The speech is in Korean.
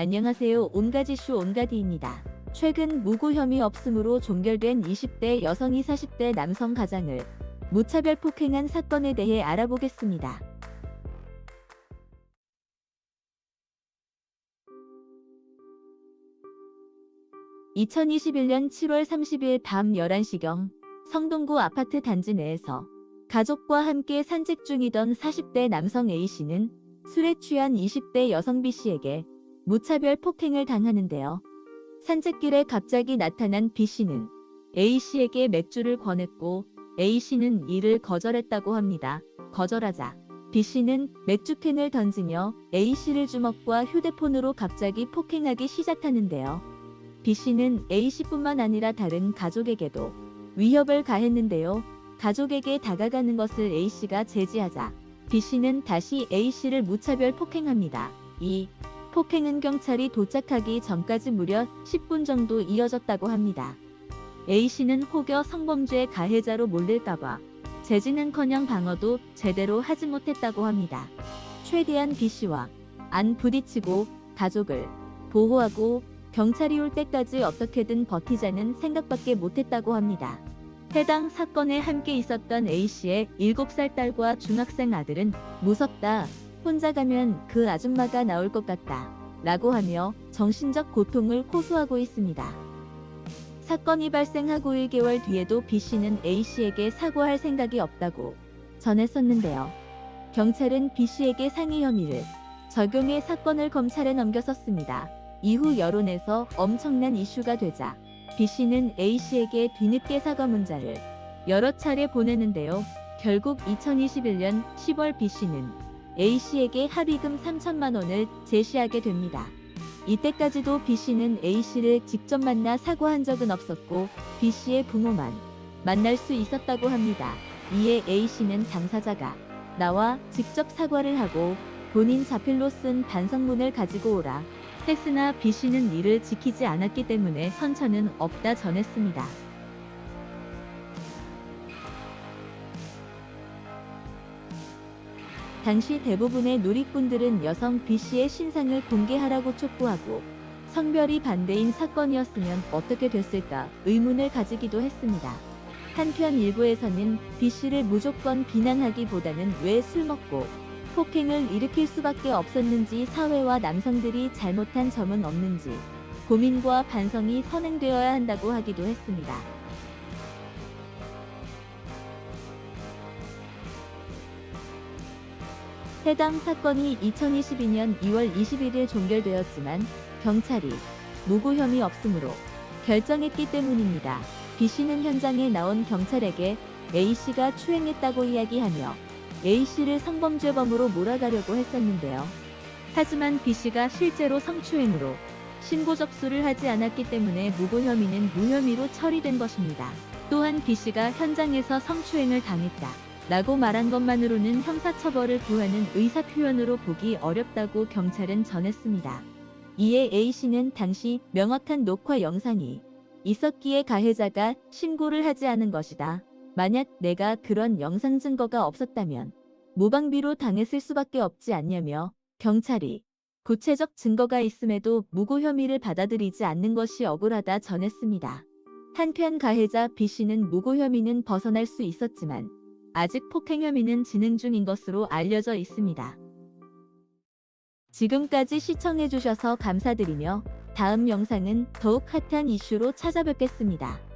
안녕하세요. 온가지 쇼 온가디입니다. 최근 무고 혐의 없음으로 종결된 20대 여성이 40대 남성 가장을 무차별 폭행한 사건에 대해 알아보겠습니다. 2021년 7월 30일 밤 11시경 성동구 아파트 단지 내에서 가족과 함께 산책 중이던 40대 남성 A씨는 술에 취한 20대 여성 B씨에게 무차별 폭행을 당하는데요. 산책길에 갑자기 나타난 B씨는 A씨에게 맥주를 권했고 A씨는 이를 거절했다고 합니다. 거절하자 B씨는 맥주캔을 던지며 A씨를 주먹과 휴대폰으로 갑자기 폭행하기 시작하는데요. B씨는 A씨뿐만 아니라 다른 가족에게도 위협을 가했는데요. 가족에게 다가가는 것을 A씨가 제지하자 B씨는 다시 A씨를 무차별 폭행합니다. 이 폭행은 경찰이 도착하기 전까지 무려 10분 정도 이어졌다고 합니다. A씨는 혹여 성범죄 가해자로 몰릴까봐 제지는커녕 방어도 제대로 하지 못했다고 합니다. 최대한 B씨와 안 부딪히고 가족을 보호하고 경찰이 올 때까지 어떻게든 버티자는 생각밖에 못했다고 합니다. 해당 사건에 함께 있었던 A씨의 7살 딸과 중학생 아들은 무섭다. 혼자 가면 그 아줌마가 나올 것 같다. 라고 하며 정신적 고통을 호소하고 있습니다. 사건이 발생하고 1개월 뒤에도 B씨는 A씨에게 사과할 생각이 없다고 전했었는데요. 경찰은 B씨에게 상해 혐의를 적용해 사건을 검찰에 넘겼었습니다. 이후 여론에서 엄청난 이슈가 되자 B씨는 A씨에게 뒤늦게 사과 문자를 여러 차례 보내는데요. 결국 2021년 10월 B씨는 A씨에게 합의금 3천만 원을 제시하게 됩니다. 이때까지도 B씨는 A씨를 직접 만나 사과한 적은 없었고 B씨의 부모만 만날 수 있었다고 합니다. 이에 A씨는 당사자가 나와 직접 사과를 하고 본인 자필로 쓴 반성문을 가지고 오라 했으나 B씨는 이를 지키지 않았기 때문에 선처는 없다 전했습니다. 당시 대부분의 누리꾼들은 여성 B씨의 신상을 공개하라고 촉구하고 성별이 반대인 사건이었으면 어떻게 됐을까 의문을 가지기도 했습니다. 한편 일부에서는 B씨를 무조건 비난하기보다는 왜 술 먹고 폭행을 일으킬 수밖에 없었는지 사회와 남성들이 잘못한 점은 없는지 고민과 반성이 선행되어야 한다고 하기도 했습니다. 해당 사건이 2022년 2월 21일 종결되었지만 경찰이 무고 혐의 없음으로 결정했기 때문입니다. B씨는 현장에 나온 경찰에게 A씨가 추행했다고 이야기하며 A씨를 성범죄범으로 몰아가려고 했었는데요. 하지만 B씨가 실제로 성추행으로 신고 접수를 하지 않았기 때문에 무고 혐의는 무혐의로 처리된 것입니다. 또한 B씨가 현장에서 성추행을 당했다 라고 말한 것만으로는 형사처벌을 구하는 의사표현으로 보기 어렵다고 경찰은 전했습니다. 이에 A씨는 당시 명확한 녹화 영상이 있었기에 가해자가 신고를 하지 않은 것이다. 만약 내가 그런 영상 증거가 없었다면 무방비로 당했을 수밖에 없지 않냐며 경찰이 구체적 증거가 있음에도 무고 혐의를 받아들이지 않는 것이 억울하다 전했습니다. 한편 가해자 B씨는 무고 혐의는 벗어날 수 있었지만 아직 폭행 혐의는 진행 중인 것으로 알려져 있습니다. 지금까지 시청해주셔서 감사드리며 다음 영상은 더욱 핫한 이슈로 찾아뵙겠습니다.